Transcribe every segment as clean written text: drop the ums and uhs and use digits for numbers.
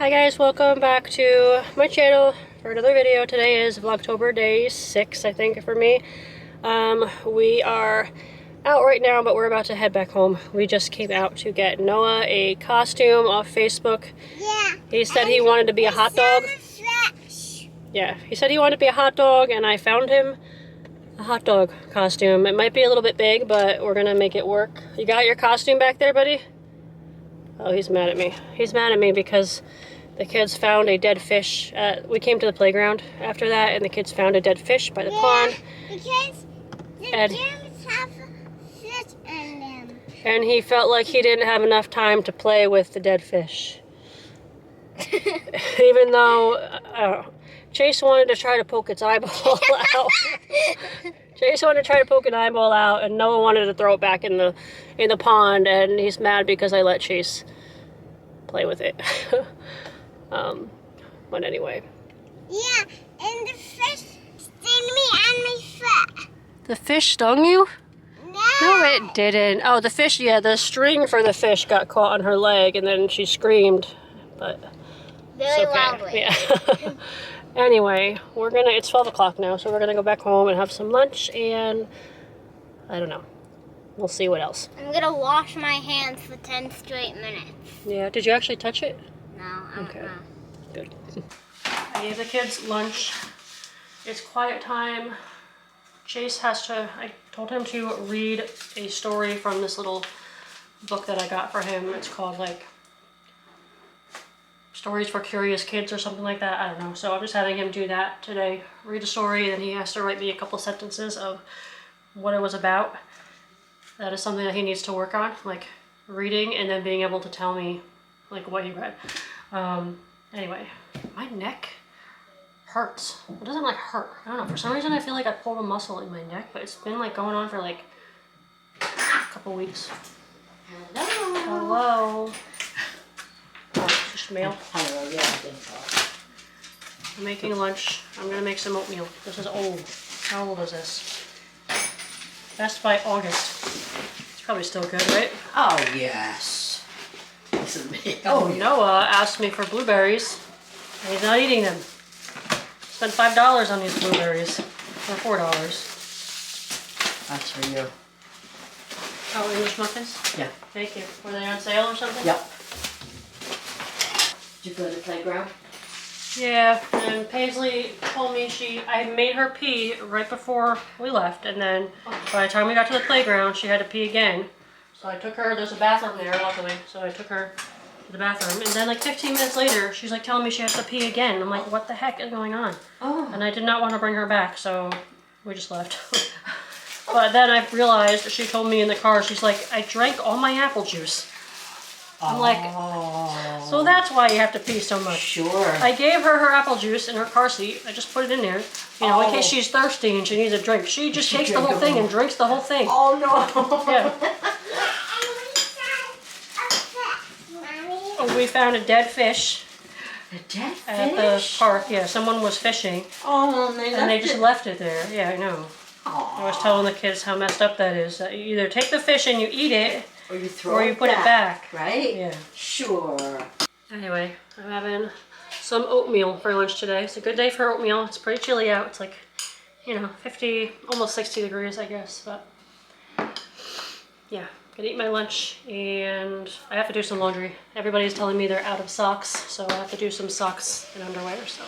Hi guys, welcome back to my channel for another video. Today is vlogtober day 6, I think, for me. We are out right now, but we're about to head back home. We just came out to get Noah a costume off Facebook. Yeah. He said he wanted to be a hot dog. Yeah, he said he wanted to be a hot dog, and I found him a hot dog costume. It might be a little bit big, but we're gonna make it work. You got your costume back there, buddy? Oh, he's mad at me. He's mad at me because the kids found a dead fish. We came to the playground after that, and the kids found a dead fish by the pond. Because the gyms have fish in them. And he felt like he didn't have enough time to play with the dead fish. Even though Chase wanted to try to poke its eyeball out. Chase wanted to try to poke an eyeball out, and Noah wanted to throw it back in the pond, and he's mad because I let Chase play with it. But anyway. Yeah, and the fish stung me on my foot. The fish stung you? No. No, it didn't. Oh, the fish, yeah, the string for the fish got caught on her leg, and then she screamed, but Really it's okay. loudly. Yeah. Anyway, it's 12 o'clock now, so we're gonna go back home and have some lunch, and I don't know. We'll see what else. I'm gonna wash my hands for 10 straight minutes. Yeah, did you actually touch it? No, I don't Okay. know. Good. I gave the kids lunch. It's quiet time. Chase I told him to read a story from this little book that I got for him. It's called like Stories for Curious Kids or something like that. I don't know. So I'm just having him do that today. Read a story, and then he has to write me a couple sentences of what it was about. That is something that he needs to work on, like reading and then being able to tell me like what he read. Anyway, my neck hurts. It doesn't like hurt. I don't know. For some reason I feel like I pulled a muscle in my neck, but it's been like going on for like a couple weeks. Hello. Hello. Oh, just mail. Hello, yeah, I think so. I'm making lunch. I'm gonna make some oatmeal. This is old. How old is this? Best by August. It's probably still good, right? Oh, yes. Listen to me. Oh, Noah asked me for blueberries, and he's not eating them. Spent $5 on these blueberries, or $4. That's for you. Oh, English muffins? Yeah. Thank you. Were they on sale or something? Yep. Did you go to the playground? Yeah, and Paisley told me I made her pee right before we left, and then by the time we got to the playground, she had to pee again. So I took her, there's a bathroom there, luckily, so I took her to the bathroom, and then like 15 minutes later, she's like telling me she has to pee again. I'm like, what the heck is going on? Oh. And I did not want to bring her back, so we just left. But then I realized, she told me in the car, she's like, I drank all my apple juice. I'm like, so that's why you have to pee so much. Sure. I gave her apple juice in her car seat. I just put it in there, you know, in case she's thirsty and she needs a drink. She just takes the whole thing and drinks the whole thing. Oh, no. Yeah. Oh, we found a dead fish A dead fish? at the park. Yeah, someone was fishing, Oh, and they just left it there. Yeah, I know. I was telling the kids how messed up that is. That you either take the fish and you eat it, or you throw or you put it back. Right? Yeah. Sure. Anyway, I'm having some oatmeal for lunch today. It's a good day for oatmeal. It's pretty chilly out. It's like, you know, 50, almost 60 degrees, I guess. But yeah, gonna eat my lunch, and I have to do some laundry. Everybody's telling me they're out of socks, so I have to do some socks and underwear. So.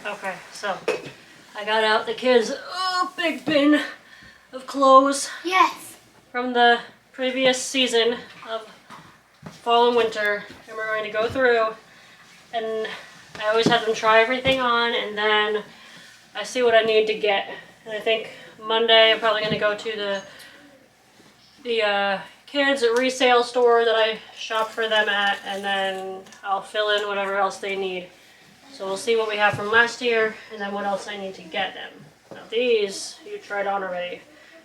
Okay, so I got out the kids' big bin of clothes Yes. from the previous season of fall and winter, and we're going to go through, and I always have them try everything on, and then I see what I need to get. And I think Monday I'm probably going to go to the kids resale store that I shop for them at, and then I'll fill in whatever else they need. So we'll see what we have from last year, and then what else I need to get them. Now these, you tried on already.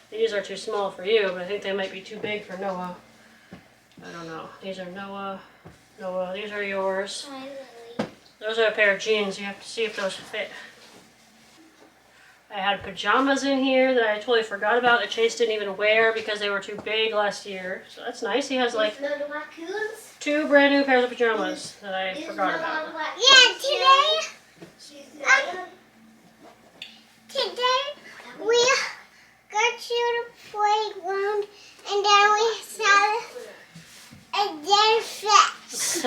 These are too small for you, but I think they might be too big for Noah. I don't know. These are Noah. Noah, these are yours. Those are a pair of jeans. You have to see if those fit. I had pajamas in here that I totally forgot about that Chase didn't even wear because they were too big last year. So that's nice. He has like 2 brand new pairs of pajamas that I forgot about. Yeah, today we got to the playground and then we saw a dead fish.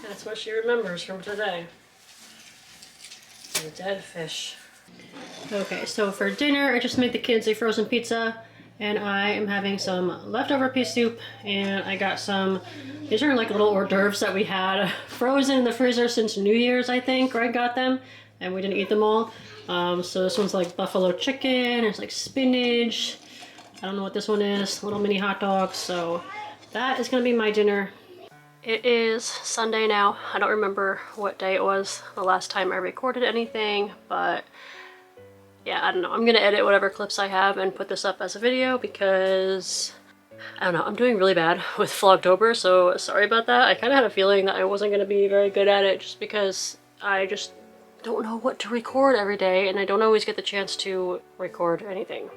That's what she remembers from today. The dead fish. Okay, so for dinner, I just made the kids a frozen pizza, and I am having some leftover pea soup, and I got some, these are like little hors d'oeuvres that we had frozen in the freezer since New Year's, I think. Greg got them, and we didn't eat them all. So this one's like buffalo chicken, there's like spinach, I don't know what this one is, little mini hot dogs, so that is gonna be my dinner. It is Sunday now. I don't remember what day it was the last time I recorded anything, but yeah, I don't know. I'm gonna edit whatever clips I have and put this up as a video because, I don't know, I'm doing really bad with vlogtober, so sorry about that. I kind of had a feeling that I wasn't gonna be very good at it just because I just don't know what to record every day, and I don't always get the chance to record anything.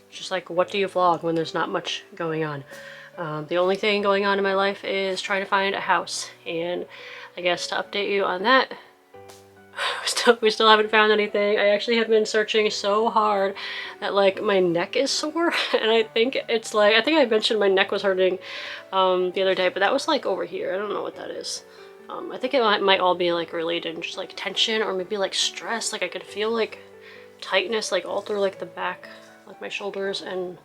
It's just like, what do you vlog when there's not much going on? The only thing going on in my life is trying to find a house, and I guess to update you on that, we still haven't found anything. I actually have been searching so hard that like my neck is sore, and I think it's like, I think I mentioned my neck was hurting the other day, but that was like over here. I don't know what that is. I think it might all be like related, just like tension or maybe like stress. Like I could feel like tightness like all through like the back, like my shoulders and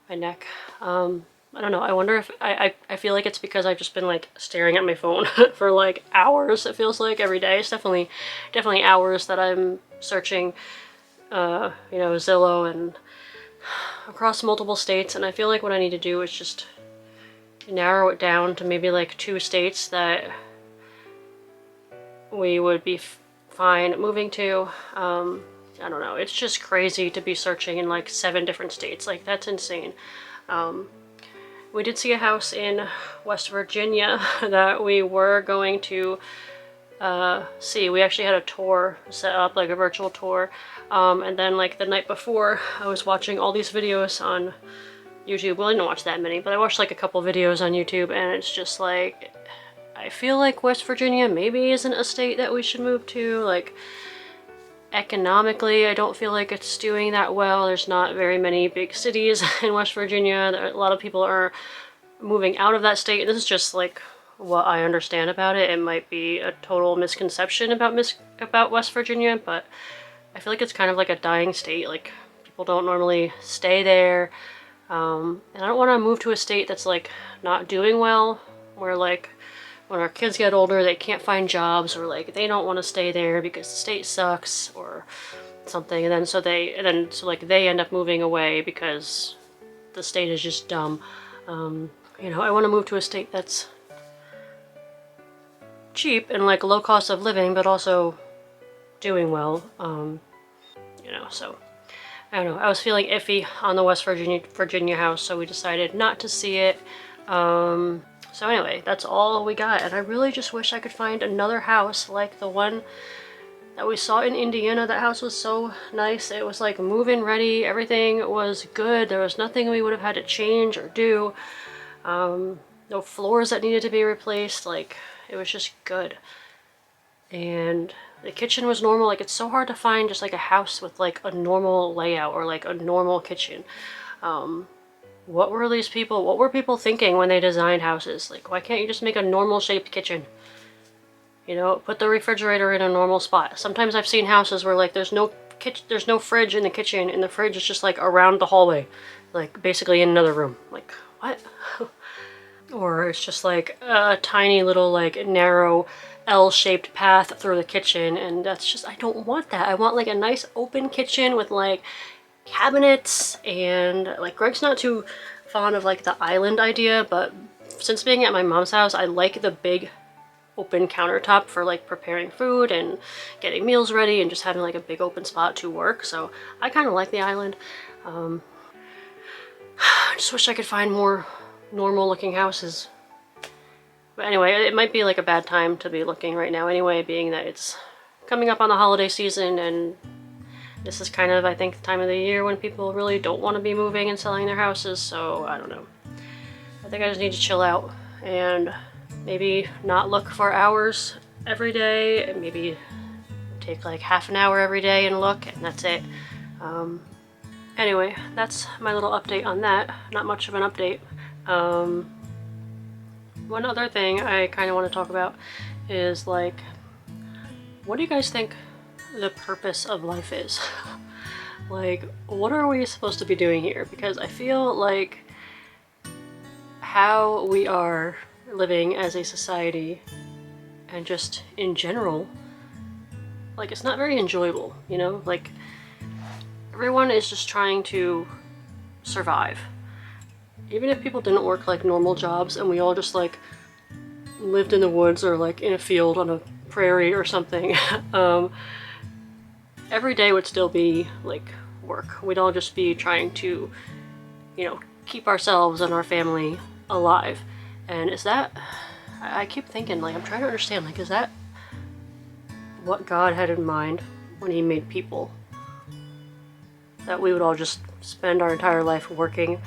my neck. I don't know. I wonder if I feel like it's because I've just been like staring at my phone for like hours. It feels like every day. It's definitely hours that I'm searching, you know, Zillow and across multiple states. And I feel like what I need to do is just narrow it down to maybe like 2 states that we would be fine moving to. I don't know. It's just crazy to be searching in like 7 different states. Like that's insane. We did see a house in West Virginia that we were going to see. We actually had a tour set up, like a virtual tour. And then like the night before, I was watching all these videos on YouTube. Well, I didn't watch that many, but I watched like a couple videos on YouTube, and it's just like, I feel like West Virginia maybe isn't a state that we should move to. Like, economically, I don't feel like it's doing that well. There's not very many big cities in West Virginia. A lot of people are moving out of that state. This is just like what I understand about it. It might be a total misconception about West Virginia, but I feel like it's kind of like a dying state. Like people don't normally stay there. And I don't want to move to a state that's like not doing well, where like when our kids get older, they can't find jobs, or like they don't want to stay there because the state sucks or something, and then so they end up moving away because the state is just dumb. You know, I want to move to a state that's cheap and like low cost of living, but also doing well. You know, so I don't know. I was feeling iffy on the West Virginia house, so we decided not to see it. So anyway, that's all we got, and I really just wish I could find another house like the one that we saw in Indiana. That house was so nice. It was like move-in ready. Everything was good. There was nothing we would have had to change or do. No floors that needed to be replaced. Like, it was just good. And the kitchen was normal. Like, it's so hard to find just like a house with like a normal layout or like a normal kitchen. What were people thinking when they designed houses? Like, why can't you just make a normal shaped kitchen? You know, put the refrigerator in a normal spot. Sometimes I've seen houses where like there's no fridge in the kitchen, and the fridge is just like around the hallway, like basically in another room. Like, what? Or it's just like a tiny little like narrow L-shaped path through the kitchen, and that's just, I don't want that. I want like a nice open kitchen with like cabinets, and like Greg's not too fond of like the island idea, but since being at my mom's house, I like the big open countertop for like preparing food and getting meals ready and just having like a big open spot to work. So I kind of like the island. I just wish I could find more normal looking houses. But anyway, it might be like a bad time to be looking right now anyway, being that it's coming up on the holiday season, and this is kind of, I think, the time of the year when people really don't want to be moving and selling their houses, so I don't know. I think I just need to chill out and maybe not look for hours every day, and maybe take like half an hour every day and look, and that's it. Anyway, that's my little update on that. Not much of an update. One other thing I kind of want to talk about is like, what do you guys think the purpose of life is? Like, what are we supposed to be doing here? Because I feel like how we are living as a society and just in general, like, it's not very enjoyable, you know? Like, everyone is just trying to survive. Even if people didn't work like normal jobs and we all just like lived in the woods or like in a field on a prairie or something, every day would still be like work. We'd all just be trying to, you know, keep ourselves and our family alive. And is that, I keep thinking, like, I'm trying to understand, like, is that what God had in mind when he made people? That we would all just spend our entire life working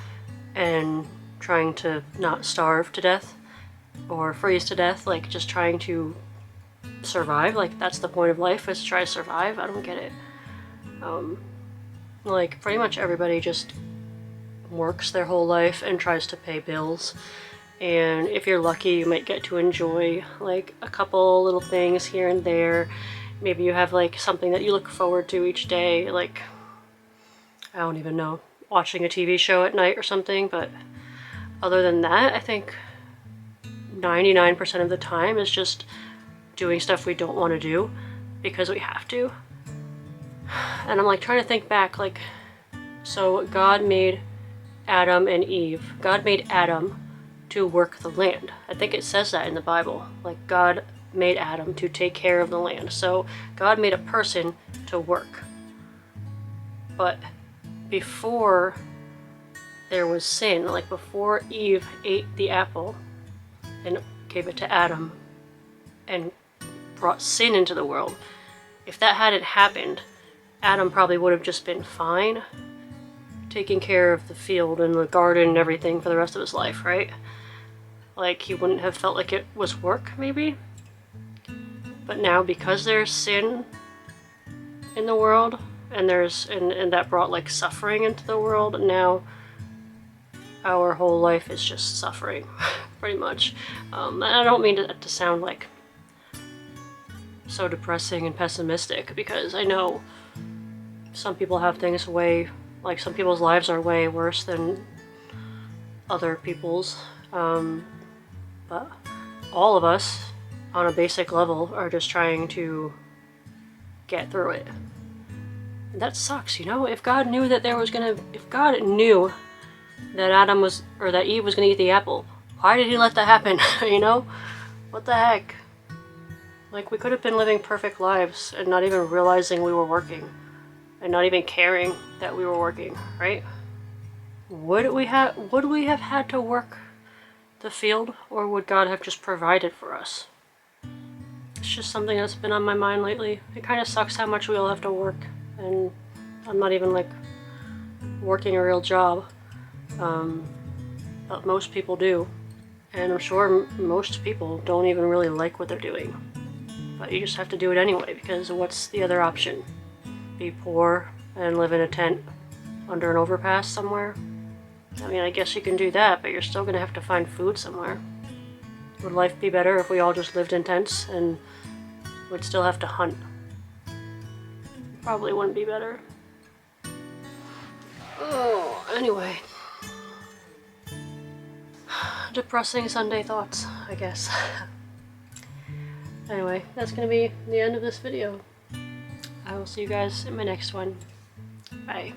and trying to not starve to death or freeze to death, like just trying to survive? Like, that's the point of life, is to try to survive? I don't get it. Like, pretty much everybody just works their whole life and tries to pay bills, and if you're lucky you might get to enjoy like a couple little things here and there. Maybe you have like something that you look forward to each day, like, I don't even know, watching a TV show at night or something, but other than that, I think 99% of the time is just doing stuff we don't want to do because we have to. And I'm like trying to think back, like, so God made Adam and Eve. God made Adam to work the land. I think it says that in the Bible. Like, God made Adam to take care of the land. So God made a person to work. But before there was sin, like before Eve ate the apple and gave it to Adam and brought sin into the world, if that hadn't happened, Adam probably would have just been fine taking care of the field and the garden and everything for the rest of his life, right? Like, he wouldn't have felt like it was work, maybe? But now, because there's sin in the world, and and that brought like suffering into the world, now our whole life is just suffering, pretty much. And I don't mean to sound like so depressing and pessimistic, because I know some people have things way, like, some people's lives are way worse than other people's, but all of us on a basic level are just trying to get through it. And that sucks, you know? If God knew that if God knew that Adam was, or that Eve was gonna eat the apple, why did he let that happen? You know? What the heck? Like, we could have been living perfect lives and not even realizing we were working, and not even caring that we were working, right? Would we have had to work the field, or would God have just provided for us? It's just something that's been on my mind lately. It kind of sucks how much we all have to work, and I'm not even like working a real job, but most people do, and I'm sure most people don't even really like what they're doing, but you just have to do it anyway, because what's the other option? Be poor and live in a tent under an overpass somewhere? I mean, I guess you can do that, but you're still gonna have to find food somewhere. Would life be better if we all just lived in tents and would still have to hunt? Probably wouldn't be better. Oh, anyway. Depressing Sunday thoughts, I guess. Anyway, that's gonna be the end of this video. I will see you guys in my next one. Bye.